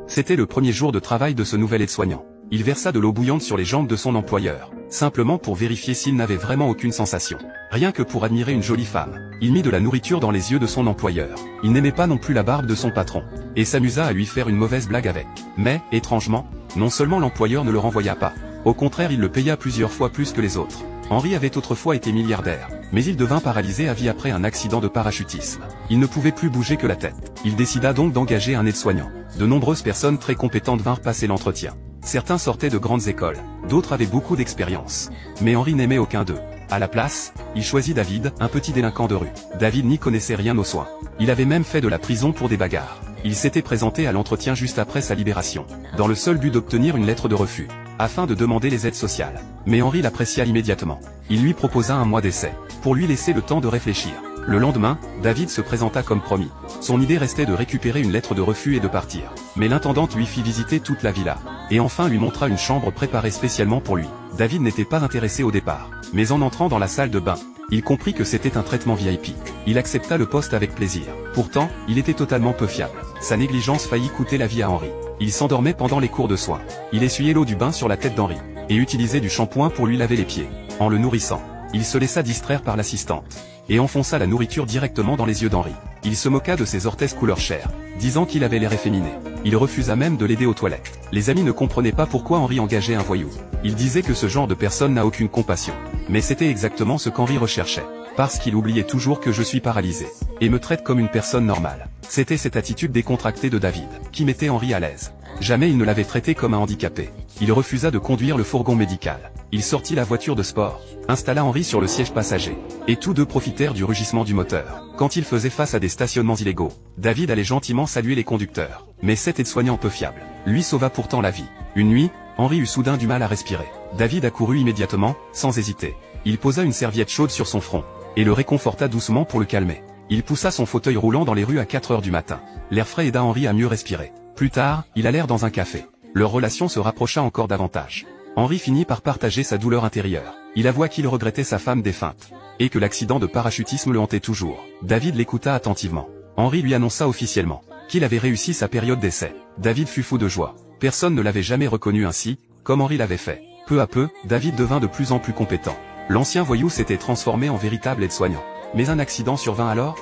C'était le premier jour de travail de ce nouvel aide-soignant. Il versa de l'eau bouillante sur les jambes de son employeur, simplement pour vérifier s'il n'avait vraiment aucune sensation. Rien que pour admirer une jolie femme. Il mit de la nourriture dans les yeux de son employeur. Il n'aimait pas non plus la barbe de son patron, et s'amusa à lui faire une mauvaise blague avec. Mais, étrangement, non seulement l'employeur ne le renvoya pas, au contraire il le paya plusieurs fois plus que les autres. Henri avait autrefois été milliardaire, mais il devint paralysé à vie après un accident de parachutisme. Il ne pouvait plus bouger que la tête. Il décida donc d'engager un aide-soignant. De nombreuses personnes très compétentes vinrent passer l'entretien. Certains sortaient de grandes écoles, d'autres avaient beaucoup d'expérience. Mais Henri n'aimait aucun d'eux. À la place, il choisit David, un petit délinquant de rue. David n'y connaissait rien aux soins. Il avait même fait de la prison pour des bagarres. Il s'était présenté à l'entretien juste après sa libération, dans le seul but d'obtenir une lettre de refus, afin de demander les aides sociales. Mais Henri l'apprécia immédiatement. Il lui proposa un mois d'essai, pour lui laisser le temps de réfléchir. Le lendemain, David se présenta comme promis. Son idée restait de récupérer une lettre de refus et de partir. Mais l'intendante lui fit visiter toute la villa, et enfin lui montra une chambre préparée spécialement pour lui. David n'était pas intéressé au départ, mais en entrant dans la salle de bain, il comprit que c'était un traitement VIP. Il accepta le poste avec plaisir. Pourtant, il était totalement peu fiable. Sa négligence faillit coûter la vie à Henri. Il s'endormait pendant les cours de soins. Il essuyait l'eau du bain sur la tête d'Henri, et utilisait du shampoing pour lui laver les pieds. En le nourrissant, il se laissa distraire par l'assistante, et enfonça la nourriture directement dans les yeux d'Henri. Il se moqua de ses orthèses couleur chair, disant qu'il avait l'air efféminé. Il refusa même de l'aider aux toilettes. Les amis ne comprenaient pas pourquoi Henri engageait un voyou. Il disait que ce genre de personne n'a aucune compassion. Mais c'était exactement ce qu'Henri recherchait. Parce qu'il oubliait toujours que je suis paralysé, et me traite comme une personne normale. C'était cette attitude décontractée de David, qui mettait Henri à l'aise. Jamais il ne l'avait traité comme un handicapé. Il refusa de conduire le fourgon médical. Il sortit la voiture de sport, installa Henri sur le siège passager, et tous deux profitèrent du rugissement du moteur. Quand il faisait face à des stationnements illégaux, David allait gentiment saluer les conducteurs. Mais cet aide-soignant peu fiable lui sauva pourtant la vie. Une nuit, Henri eut soudain du mal à respirer. David accourut immédiatement, sans hésiter. Il posa une serviette chaude sur son front, et le réconforta doucement pour le calmer. Il poussa son fauteuil roulant dans les rues à 4 heures du matin. L'air frais aida Henri à mieux respirer. Plus tard, ils allèrent dans un café. Leur relation se rapprocha encore davantage. Henri finit par partager sa douleur intérieure. Il avoua qu'il regrettait sa femme défunte, et que l'accident de parachutisme le hantait toujours. David l'écouta attentivement. Henri lui annonça officiellement qu'il avait réussi sa période d'essai. David fut fou de joie. Personne ne l'avait jamais reconnu ainsi, comme Henri l'avait fait. Peu à peu, David devint de plus en plus compétent. L'ancien voyou s'était transformé en véritable aide-soignant. Mais un accident survint alors,